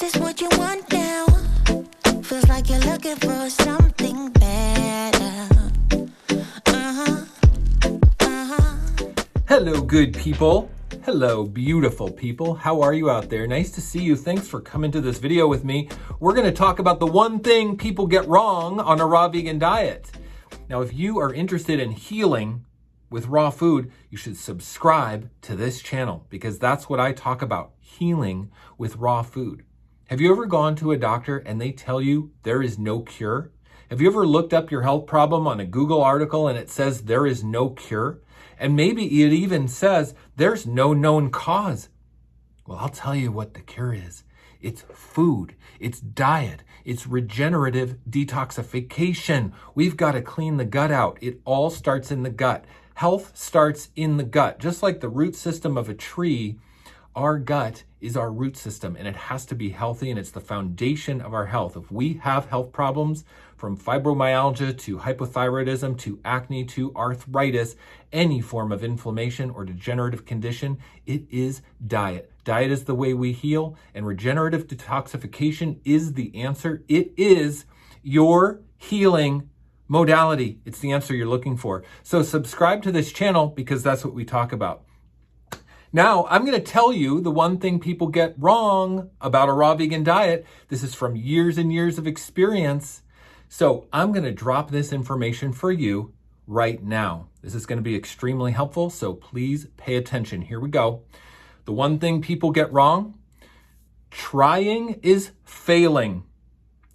this what you want now? Feels like you're looking for something better. Hello, good people. Hello, beautiful people. How are you out there? Nice to see you. Thanks for coming to this video with me. We're going to talk about the one thing people get wrong on a raw vegan diet. Now, if you are interested in healing with raw food, you should subscribe to this channel because that's what I talk about, healing with raw food. Have you ever gone to a doctor and they tell you there is no cure? Have you ever looked up your health problem on a Google article and it says there is no cure? And maybe it even says there's no known cause. Well, I'll tell you what the cure is. It's food, it's diet, it's regenerative detoxification. We've got to clean the gut out. It all starts in the gut. Health starts in the gut. Just like the root system of a tree, our gut is our root system and it has to be healthy and it's the foundation of our health. If we have health problems, from fibromyalgia to hypothyroidism to acne to arthritis, any form of inflammation or degenerative condition, it is diet. Diet is the way we heal, and regenerative detoxification is the answer. It is your healing modality. It's the answer you're looking for. So subscribe to this channel because that's what we talk about. Now, I'm going to tell you the one thing people get wrong about a raw vegan diet. This is from years and years of experience. So I'm going to drop this information for you right now. This is going to be extremely helpful, so please pay attention. Here we go. The one thing people get wrong, trying is failing.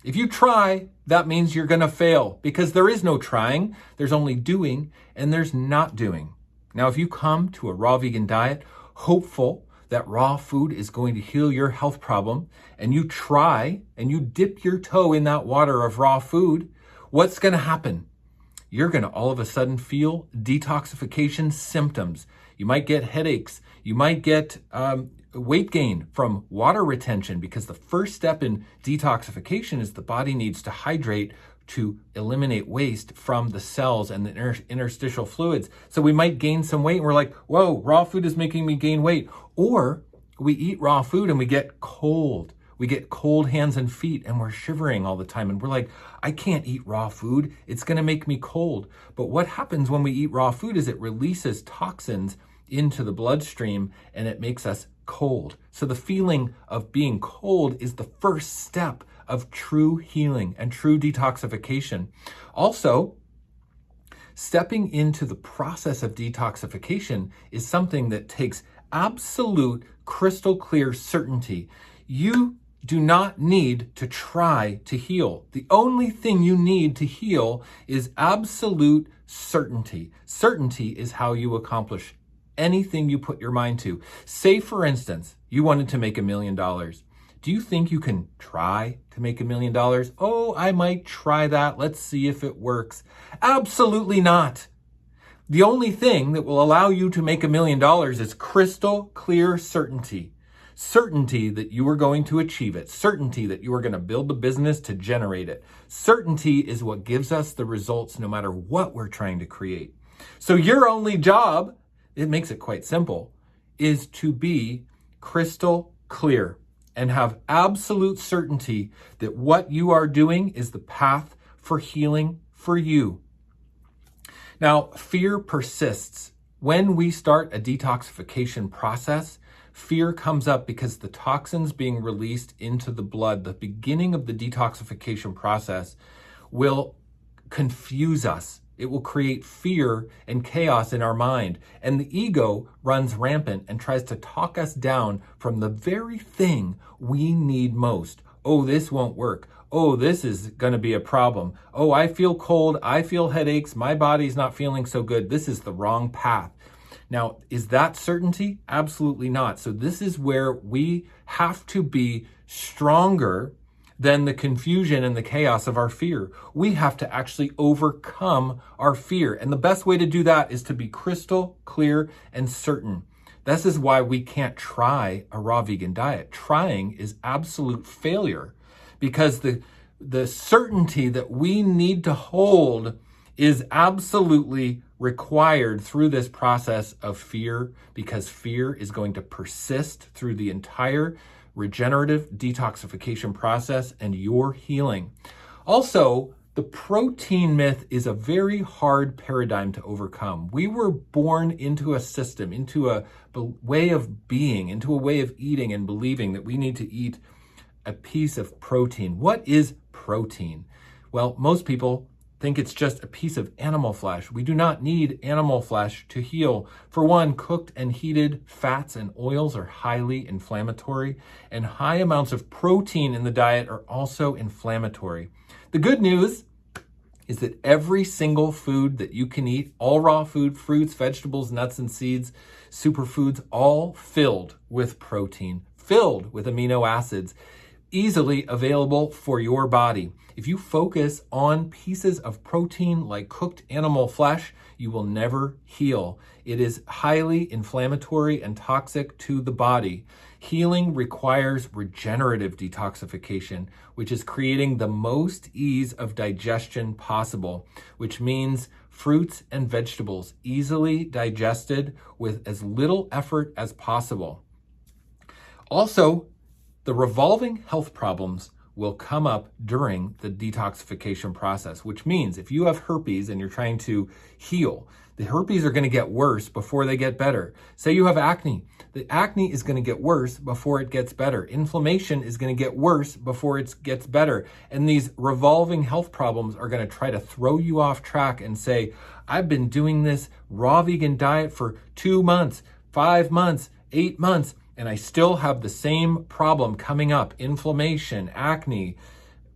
If you try, that means you're going to fail because there is no trying. There's only doing and there's not doing. Now, if you come to a raw vegan diet, hopeful that raw food is going to heal your health problem, and you try and you dip your toe in that water of raw food, what's going to happen? You're going to all of a sudden feel detoxification symptoms. You might get headaches. You might get weight gain from water retention because the first step in detoxification is the body needs to hydrate to eliminate waste from the cells and the interstitial fluids. So we might gain some weight and we're like, whoa, raw food is making me gain weight. Or we eat raw food and we get cold. We get cold hands and feet and we're shivering all the time. And we're like, I can't eat raw food. It's going to make me cold. But what happens when we eat raw food is it releases toxins into the bloodstream and it makes us cold. So the feeling of being cold is the first step of true healing and true detoxification. Also, stepping into the process of detoxification is something that takes absolute crystal clear certainty. You do not need to try to heal. The only thing you need to heal is absolute certainty. Certainty is how you accomplish anything you put your mind to. Say, for instance, you wanted to make $1 million. Do you think you can try to make $1 million? Oh, I might try that. Let's see if it works. Absolutely not. The only thing that will allow you to make $1 million is crystal clear certainty. Certainty that you are going to achieve it. Certainty that you are going to build the business to generate it. Certainty is what gives us the results no matter what we're trying to create. So your only job, it makes it quite simple, is to be crystal clear and have absolute certainty that what you are doing is the path for healing for you. Now, fear persists. When we start a detoxification process, fear comes up because the toxins being released into the blood, the beginning of the detoxification process, will confuse us. It will create fear and chaos in our mind. And the ego runs rampant and tries to talk us down from the very thing we need most. Oh, this won't work. Oh, this is going to be a problem. Oh, I feel cold. I feel headaches. My body's not feeling so good. This is the wrong path. Now, is that certainty? Absolutely not. So this is where we have to be stronger than the confusion and the chaos of our fear. We have to actually overcome our fear. And the best way to do that is to be crystal clear and certain. This is why we can't try a raw vegan diet. Trying is absolute failure because the certainty that we need to hold is absolutely required through this process of fear, because fear is going to persist through the entire regenerative detoxification process and your healing. Also, the protein myth is a very hard paradigm to overcome. We were born into a system, into a way of being, into a way of eating and believing that we need to eat a piece of protein. What is protein? Well, most people think it's just a piece of animal flesh. We do not need animal flesh to heal. For one, cooked and heated fats and oils are highly inflammatory, and high amounts of protein in the diet are also inflammatory. The good news is that every single food that you can eat, all raw food, fruits, vegetables, nuts and seeds, superfoods, all filled with protein, filled with amino acids, easily available for your body. If you focus on pieces of protein like cooked animal flesh, you will never heal. It is highly inflammatory and toxic to the body. Healing requires regenerative detoxification, which is creating the most ease of digestion possible, which means fruits and vegetables easily digested with as little effort as possible. Also, the revolving health problems will come up during the detoxification process, which means if you have herpes and you're trying to heal, the herpes are going to get worse before they get better. Say you have acne. The acne is going to get worse before it gets better. Inflammation is going to get worse before it gets better. And these revolving health problems are going to try to throw you off track and say, I've been doing this raw vegan diet for 2 months, 5 months, 8 months, and I still have the same problem coming up, inflammation, acne,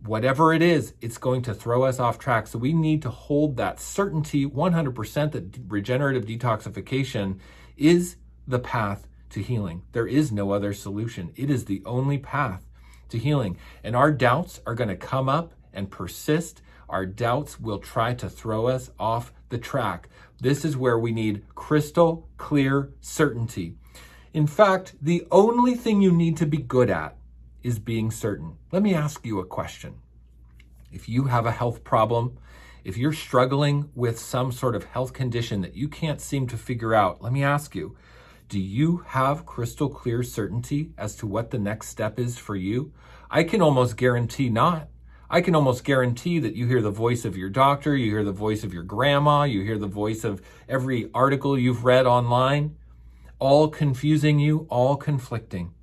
whatever it is, it's going to throw us off track. So we need to hold that certainty 100% that regenerative detoxification is the path to healing. There is no other solution. It is the only path to healing. And our doubts are going to come up and persist. Our doubts will try to throw us off the track. This is where we need crystal clear certainty. In fact, the only thing you need to be good at is being certain. Let me ask you a question. If you have a health problem, if you're struggling with some sort of health condition that you can't seem to figure out, let me ask you, do you have crystal clear certainty as to what the next step is for you? I can almost guarantee not. I can almost guarantee that you hear the voice of your doctor, you hear the voice of your grandma, you hear the voice of every article you've read online, all confusing you, all conflicting.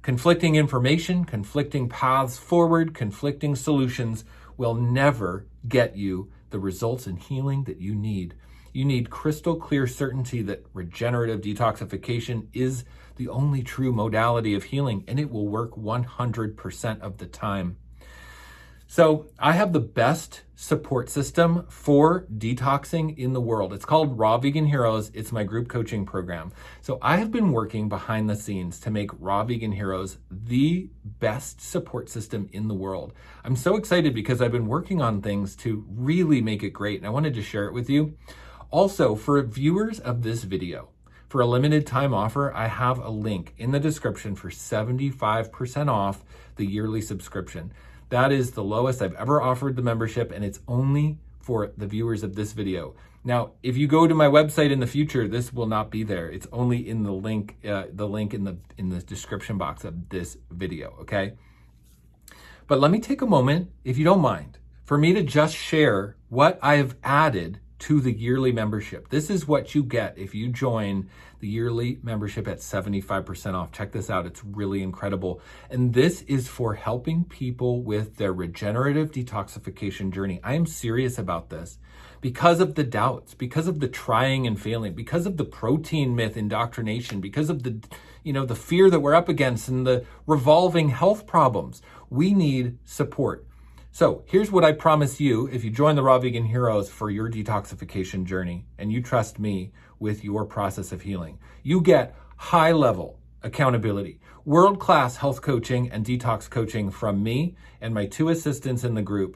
Conflicting information, conflicting paths forward, conflicting solutions will never get you the results in healing that you need. You need crystal clear certainty that regenerative detoxification is the only true modality of healing, and it will work 100% of the time. So I have the best support system for detoxing in the world. It's called Raw Vegan Heroes. It's my group coaching program. So I have been working behind the scenes to make Raw Vegan Heroes the best support system in the world. I'm so excited because I've been working on things to really make it great, and I wanted to share it with you. Also, for viewers of this video, for a limited time offer, I have a link in the description for 75% off the yearly subscription. That is the lowest I've ever offered the membership, and it's only for the viewers of this video. Now, if you go to my website in the future, this will not be there. It's only in the link in the description box of this video, okay? But let me take a moment, if you don't mind, for me to just share what I've added to the yearly membership. This is what you get if you join the yearly membership at 75% off. Check this out. It's really incredible. And this is for helping people with their regenerative detoxification journey. I am serious about this because of the doubts, because of the trying and failing, because of the protein myth indoctrination, because of the fear that we're up against and the revolving health problems. We need support. So here's what I promise you if you join the Raw Vegan Heroes for your detoxification journey and you trust me with your process of healing. You get high-level accountability, world-class health coaching and detox coaching from me and my 2 assistants in the group.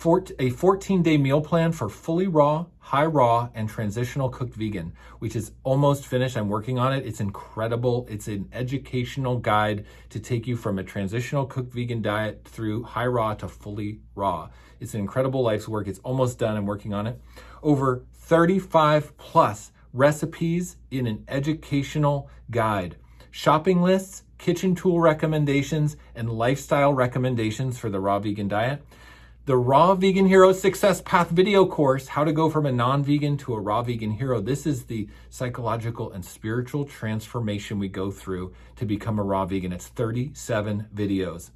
A 14-day meal plan for fully raw, high raw, and transitional cooked vegan, which is almost finished. I'm working on it. It's incredible. It's an educational guide to take you from a transitional cooked vegan diet through high raw to fully raw. It's an incredible life's work. It's almost done. I'm working on it. Over 35 plus recipes in an educational guide. Shopping lists, kitchen tool recommendations, and lifestyle recommendations for the raw vegan diet. The Raw Vegan Hero Success Path video course, how to go from a non-vegan to a raw vegan hero. This is the psychological and spiritual transformation we go through to become a raw vegan. It's 37 videos.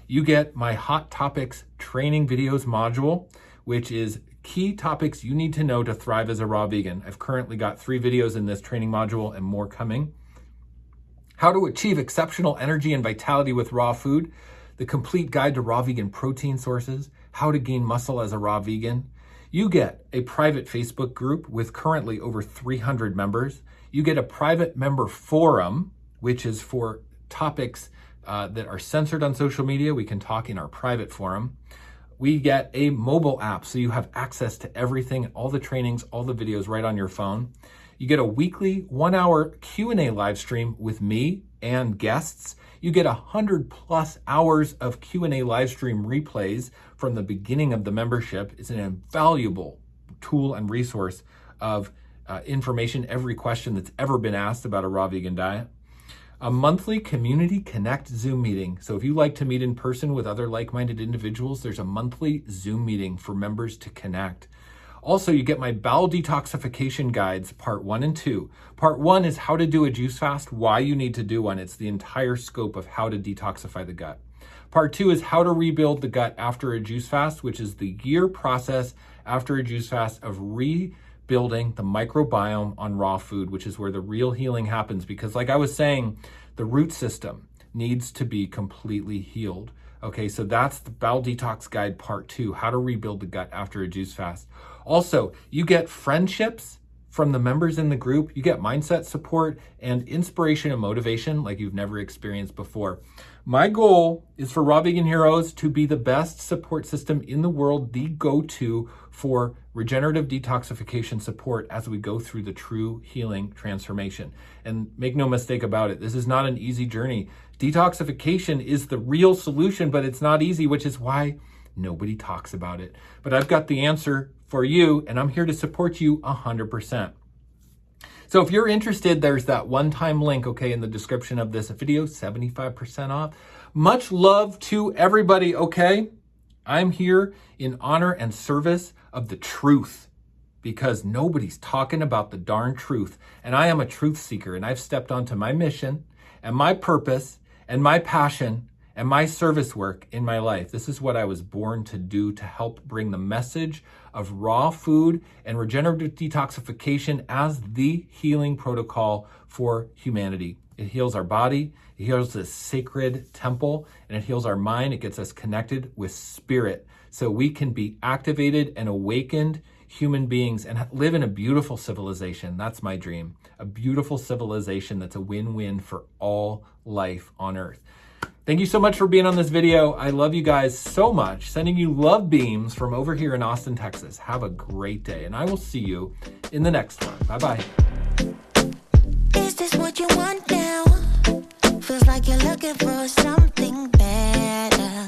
You get my Hot Topics training videos module, which is key topics you need to know to thrive as a raw vegan. I've currently got 3 videos in this training module and more coming. How to achieve exceptional energy and vitality with raw food. The complete guide to raw vegan protein sources, how to gain muscle as a raw vegan. You get a private Facebook group with currently over 300 members. You get a private member forum, which is for topics that are censored on social media. We can talk in our private forum. We get a mobile app, so you have access to everything, all the trainings, all the videos right on your phone. You get a weekly 1-hour Q&A live stream with me and guests. You get 100+ hours of Q&A live stream replays from the beginning of the membership. It's an invaluable tool and resource of information, every question that's ever been asked about a raw vegan diet. A monthly Community Connect Zoom meeting. So if you like to meet in person with other like-minded individuals, there's a monthly Zoom meeting for members to connect. Also, you get my bowel detoxification guides, part 1 and 2. Part 1 is how to do a juice fast, why you need to do one. It's the entire scope of how to detoxify the gut. Part 2 is how to rebuild the gut after a juice fast, which is the year process after a juice fast of rebuilding the microbiome on raw food, which is where the real healing happens. Because like I was saying, the root system needs to be completely healed. Okay, so that's the bowel detox guide, part 2, how to rebuild the gut after a juice fast. Also, you get friendships from the members in the group. You get mindset support and inspiration and motivation like you've never experienced before. My goal is for Raw Vegan Heroes to be the best support system in the world, the go-to for regenerative detoxification support as we go through the true healing transformation. And make no mistake about it, this is not an easy journey. Detoxification is the real solution, but it's not easy, which is why nobody talks about it. But I've got the answer for you, and I'm here to support you 100%. So if you're interested, there's that one-time link, okay, in the description of this video, 75% off. Much love to everybody, okay? I'm here in honor and service of the truth because nobody's talking about the darn truth. And I am a truth seeker, and I've stepped onto my mission and my purpose and my passion and my service work in my life. This is what I was born to do, to help bring the message of raw food and regenerative detoxification as the healing protocol for humanity. It heals our body, it heals this sacred temple, and it heals our mind. It gets us connected with spirit so we can be activated and awakened human beings and live in a beautiful civilization. That's my dream. A beautiful civilization that's a win-win for all life on earth. Thank you so much for being on this video. I love you guys so much. Sending you love beams from over here in Austin, Texas. Have a great day, and I will see you in the next one. Bye-bye. Is this what you want now? Feels like you're looking for something better.